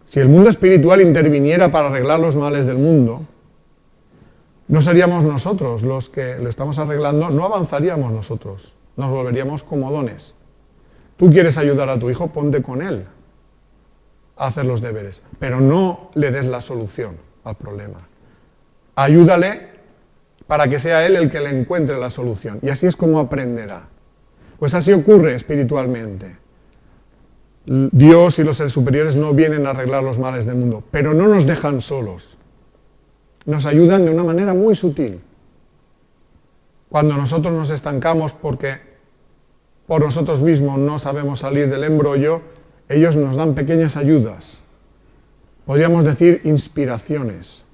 Si el mundo espiritual interviniera para arreglar los males del mundo, no seríamos nosotros los que lo estamos arreglando, no avanzaríamos nosotros, nos volveríamos comodones. Tú quieres ayudar a tu hijo, ponte con él a hacer los deberes, pero no le des la solución al problema. Ayúdale para que sea él el que le encuentre la solución, y así es como aprenderá. Pues así ocurre espiritualmente. Dios y los seres superiores no vienen a arreglar los males del mundo, pero no nos dejan solos. Nos ayudan de una manera muy sutil. Cuando nosotros nos estancamos porque por nosotros mismos no sabemos salir del embrollo, ellos nos dan pequeñas ayudas. Podríamos decir inspiraciones.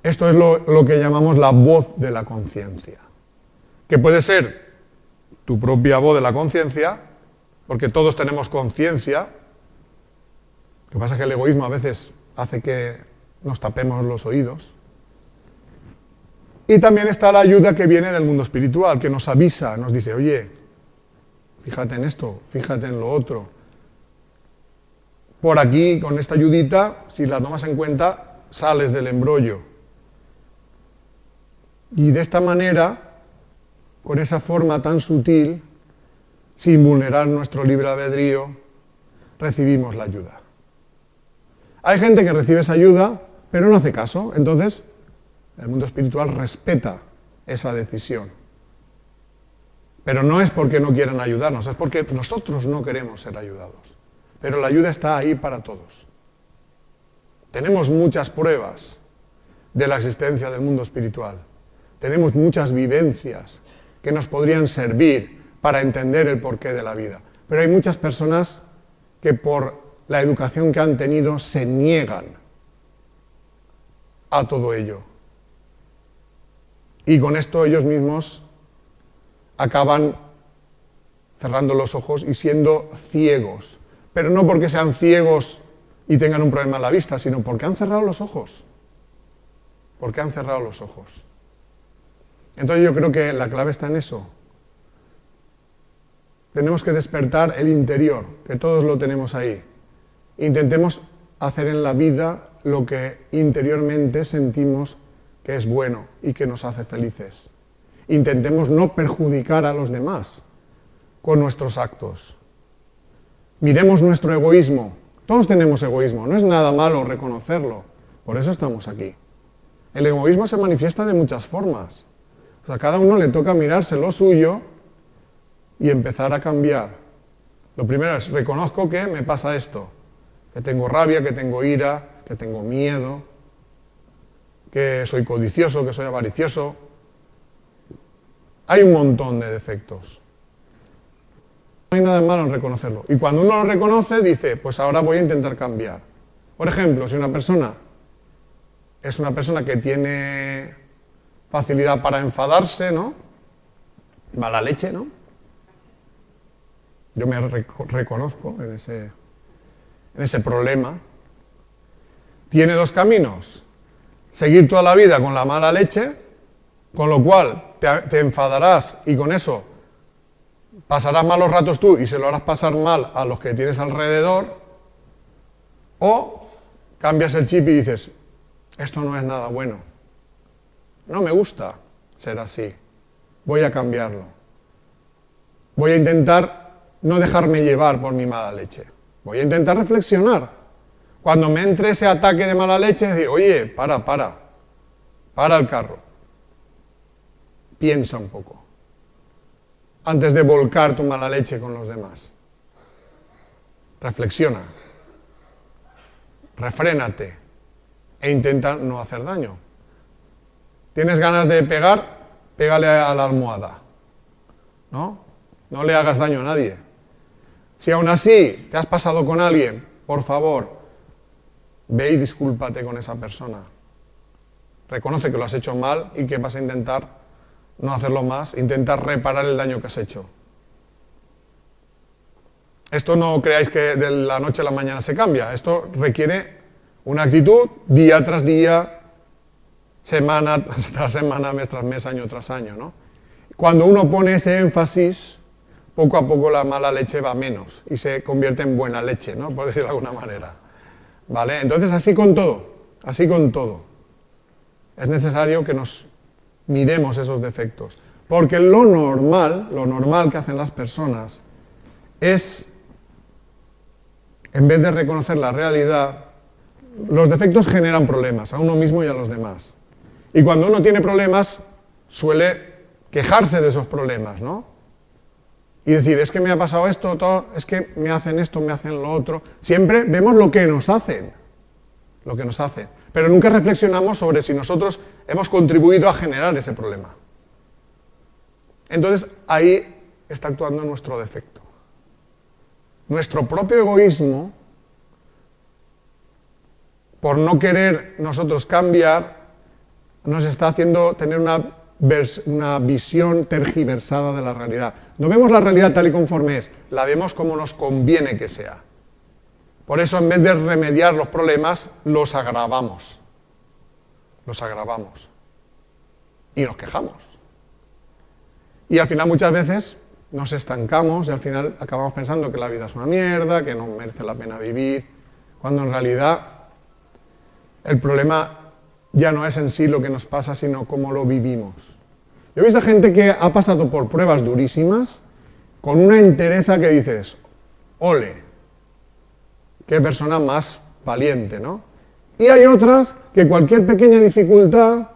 Esto es lo que llamamos la voz de la conciencia, que puede ser tu propia voz de la conciencia, porque todos tenemos conciencia. Lo que pasa es que el egoísmo a veces hace que nos tapemos los oídos. Y también está la ayuda que viene del mundo espiritual, que nos avisa, nos dice, oye, fíjate en esto, fíjate en lo otro. Por aquí, con esta ayudita, si la tomas en cuenta, sales del embrollo. Y de esta manera, con esa forma tan sutil, sin vulnerar nuestro libre albedrío, recibimos la ayuda. Hay gente que recibe esa ayuda, pero no hace caso. Entonces, el mundo espiritual respeta esa decisión. Pero no es porque no quieran ayudarnos, es porque nosotros no queremos ser ayudados. Pero la ayuda está ahí para todos. Tenemos muchas pruebas de la existencia del mundo espiritual. Tenemos muchas vivencias que nos podrían servir para entender el porqué de la vida. Pero hay muchas personas que por la educación que han tenido se niegan a todo ello. Y con esto ellos mismos acaban cerrando los ojos y siendo ciegos. Pero no porque sean ciegos y tengan un problema en la vista, sino porque han cerrado los ojos. Porque han cerrado los ojos. Entonces yo creo que la clave está en eso. Tenemos que despertar el interior, que todos lo tenemos ahí. Intentemos hacer en la vida lo que interiormente sentimos que es bueno y que nos hace felices. Intentemos no perjudicar a los demás con nuestros actos. Miremos nuestro egoísmo. Todos tenemos egoísmo, no es nada malo reconocerlo. Por eso estamos aquí. El egoísmo se manifiesta de muchas formas. O sea, a cada uno le toca mirarse lo suyo y empezar a cambiar. Lo primero es, reconozco que me pasa esto, que tengo rabia, que tengo ira, que tengo miedo, que soy codicioso, que soy avaricioso. Hay un montón de defectos. No hay nada malo en reconocerlo. Y cuando uno lo reconoce, dice, pues ahora voy a intentar cambiar. Por ejemplo, si una persona es una persona que tiene facilidad para enfadarse, ¿no? Mala leche, ¿no? Yo me reconozco en ese problema. Tiene dos caminos. Seguir toda la vida con la mala leche, con lo cual te enfadarás y con eso pasarás malos ratos tú y se lo harás pasar mal a los que tienes alrededor, o cambias el chip y dices, esto no es nada bueno. No me gusta ser así. Voy a cambiarlo. Voy a intentar no dejarme llevar por mi mala leche. Voy a intentar reflexionar. Cuando me entre ese ataque de mala leche, decir, oye, para el carro. Piensa un poco. Antes de volcar tu mala leche con los demás. Reflexiona. Refrénate. E intenta no hacer daño. ¿Tienes ganas de pegar? Pégale a la almohada. ¿No? No le hagas daño a nadie. Si aún así te has pasado con alguien, por favor, ve y discúlpate con esa persona. Reconoce que lo has hecho mal y que vas a intentar no hacerlo más, intentar reparar el daño que has hecho. Esto no creáis que de la noche a la mañana se cambia. Esto requiere una actitud día tras día, semana tras semana, mes tras mes, año tras año, ¿no? Cuando uno pone ese énfasis, poco a poco la mala leche va menos y se convierte en buena leche, ¿no? Por decirlo de alguna manera. ¿Vale? Entonces, así con todo, así con todo. Es necesario que nos miremos esos defectos. Porque lo normal que hacen las personas es, en vez de reconocer la realidad, los defectos generan problemas a uno mismo y a los demás. Y cuando uno tiene problemas, suele quejarse de esos problemas, ¿no? Y decir, es que me ha pasado esto, todo, es que me hacen esto, me hacen lo otro. Siempre vemos lo que nos hacen, pero nunca reflexionamos sobre si nosotros hemos contribuido a generar ese problema. Entonces, ahí está actuando nuestro defecto. Nuestro propio egoísmo, por no querer nosotros cambiar, nos está haciendo tener una visión tergiversada de la realidad. No vemos la realidad tal y conforme es, la vemos como nos conviene que sea. Por eso, en vez de remediar los problemas, los agravamos. Y nos quejamos. Y al final muchas veces nos estancamos y al final acabamos pensando que la vida es una mierda, que no merece la pena vivir, cuando en realidad el problema ya no es en sí lo que nos pasa, sino cómo lo vivimos. Yo he visto gente que ha pasado por pruebas durísimas con una entereza que dices, ole, qué persona más valiente, ¿no? Y hay otras que cualquier pequeña dificultad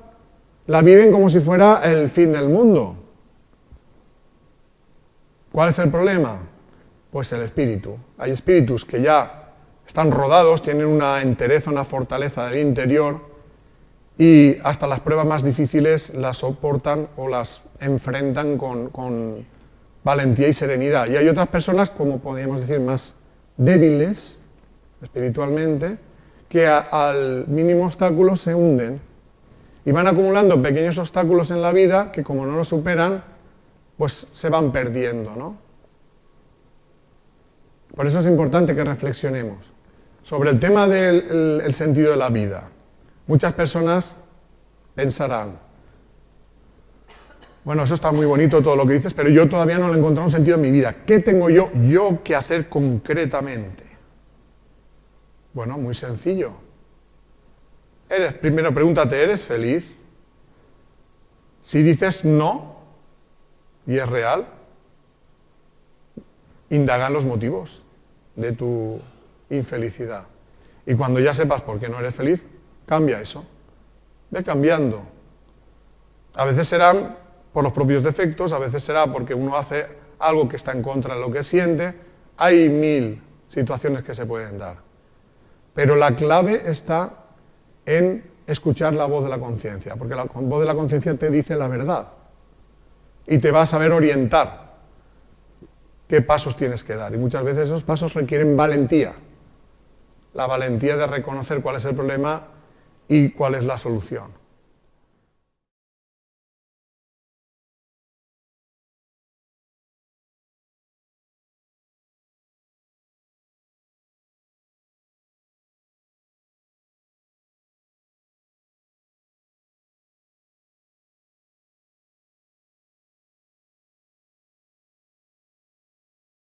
la viven como si fuera el fin del mundo. ¿Cuál es el problema? Pues el espíritu. Hay espíritus que ya están rodados, tienen una entereza, una fortaleza del interior y hasta las pruebas más difíciles las soportan o las enfrentan con valentía y serenidad. Y hay otras personas, como podríamos decir, más débiles espiritualmente, que al mínimo obstáculo se hunden y van acumulando pequeños obstáculos en la vida que, como no los superan, pues se van perdiendo, ¿no? Por eso es importante que reflexionemos sobre el tema del sentido de la vida. Muchas personas pensarán, bueno, eso está muy bonito todo lo que dices, pero yo todavía no le he encontrado un sentido en mi vida. ¿Qué tengo yo que hacer concretamente? Bueno, muy sencillo. Primero pregúntate, ¿eres feliz? Si dices no, y es real, indaga en los motivos de tu infelicidad. Y cuando ya sepas por qué no eres feliz, cambia eso. Ve cambiando. A veces serán por los propios defectos, a veces será porque uno hace algo que está en contra de lo que siente. Hay 1000 situaciones que se pueden dar. Pero la clave está en escuchar la voz de la conciencia, porque la voz de la conciencia te dice la verdad y te va a saber orientar qué pasos tienes que dar. Y muchas veces esos pasos requieren valentía. La valentía de reconocer cuál es el problema y cuál es la solución.